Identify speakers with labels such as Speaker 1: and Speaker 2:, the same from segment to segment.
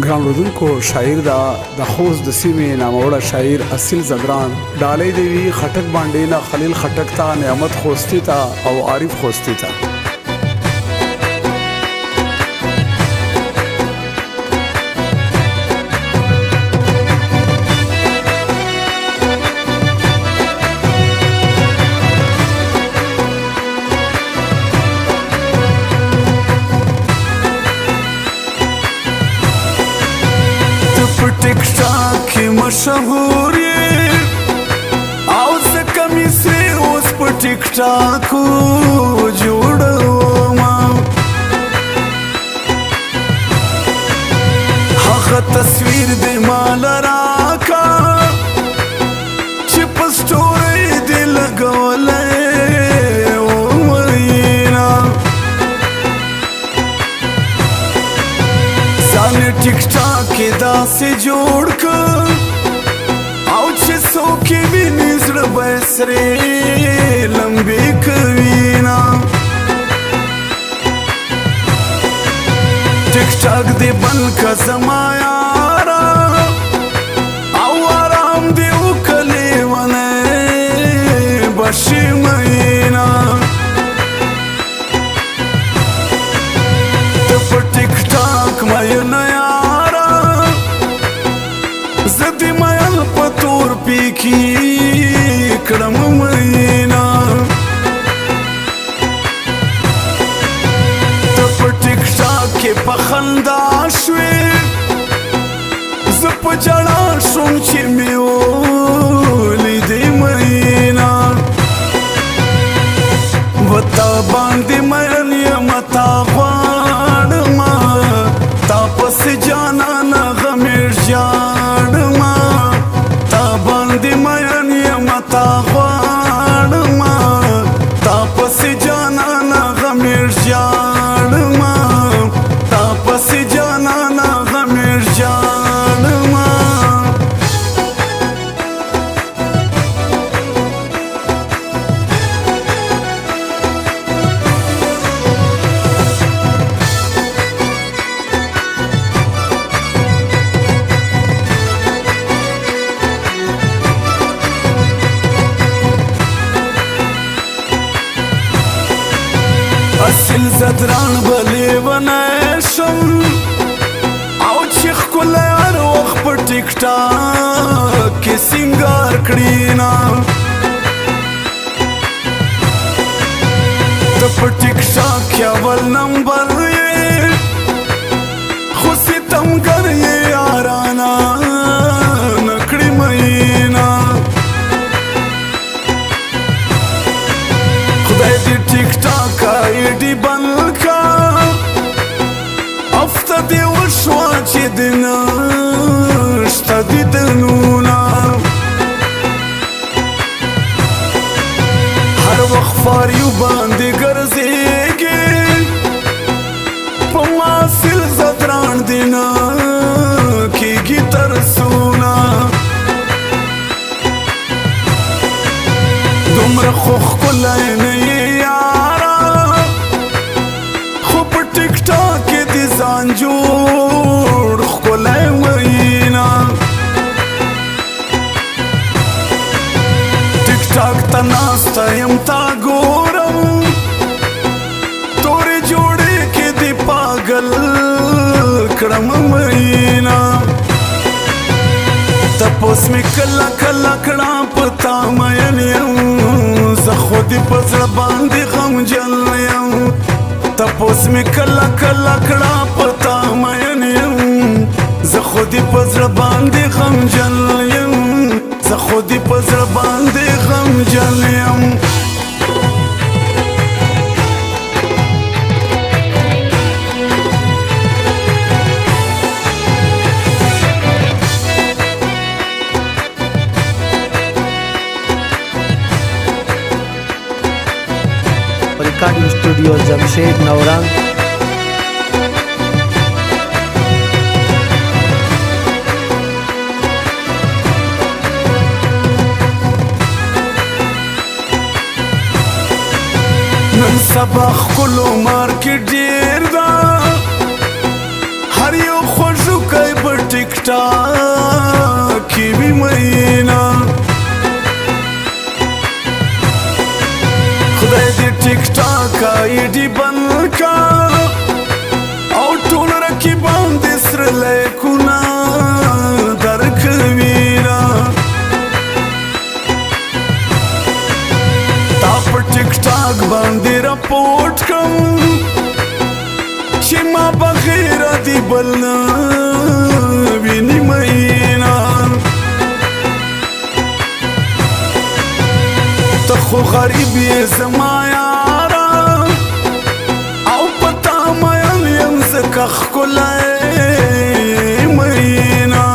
Speaker 1: ګران اورېدونکو، شاعر د خوست د سیمې ناموړه شاعر اصیل زدران ډالۍ دی وی خټک باندې نه خلیل خټک ته نعمت خوستی ته او عارف خوستی ته
Speaker 2: टिक टाक की मशहूर आओ से कमी से उस पर टिक टाक जोड़ो हक तस्वीर दे माल राका चिप स्टोरी दे लगोले ओ महीना साने टिक टाक के दासे जोड़ कर आओ छे सौ की भी निजर बसरे लंबे कवीना टिक टाक दे बन का जमायारा आओ आराम दे उकले वने बशी महीना तब टिक टाक महीना زدی مایل پتور پیکی کڑم مہینہ تپ ٹک ٹاک کے پخندا شوی زپ جڑا شوم چی میولی دی مہینہ وطا باندی مین یمتا غوانما تا پس جانا نغمیر جان اصل زدران بلی ونیشم او چیخ کل هر وقت پر ٹک ٹاک کی سنگار کڑینا تو پر ٹک ٹاک کیا ول نمبر یہ خوشی تم کر یہ یارانا نکڑی مہینہ خدای دی ٹک ٹاک آئیڈی بن کا افتا دی وشوا چی دینا شتا دی دنونا ہر وقت فاریو باندی گرزیگی پماسل زدران دینا کی گی ترسونا دمر خوخ کلائن ځان جوړ ښکلی مهینه ټیک ټاک ته ناسته یم تا ګورم تورې جوړې کې دې پاگل کړم مهینه تپوس مې کله کله کړه په تا مین یم زه خو دې په زړه باندې غمجن یم تپوس می کلا کلا کڑا پتا مین یم زه خودی پزړه باندې غمجن یم زه خودی پزړه باندې غمجن یم
Speaker 3: रिकॉर्डिंग स्टूडियो जमशेद नवरंग
Speaker 2: نن سبا خلو مارکیټ ډیر دا هر یو خوشو کوي ټیک ټاک کې وي مینا خدای دې ټیک ټاک آی ډي بند کا او ټول رقیبان دې سره لیکونه درکوینا تا په ټیک ټاک باندې راپورټ کړم چې ما بغیر دی بل نه ویني مینا ته خو غریب یې زما یاره او پتا مین یم ځکه ښکلی مینا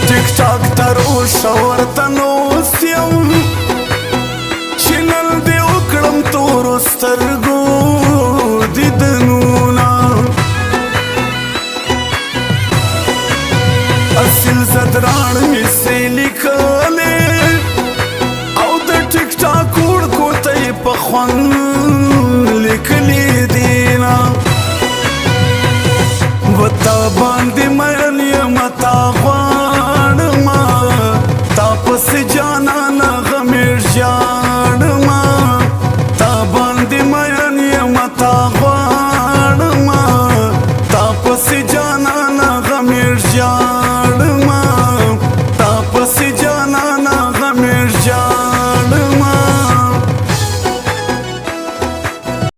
Speaker 2: ټیک ټاک تر اوسه ورته نوست یم چې نن دې وکړم تورو سترګو دیدنونه اصل زدران مې سرې لیکلې او د ټیک ټاک وړکو ته یې په خوند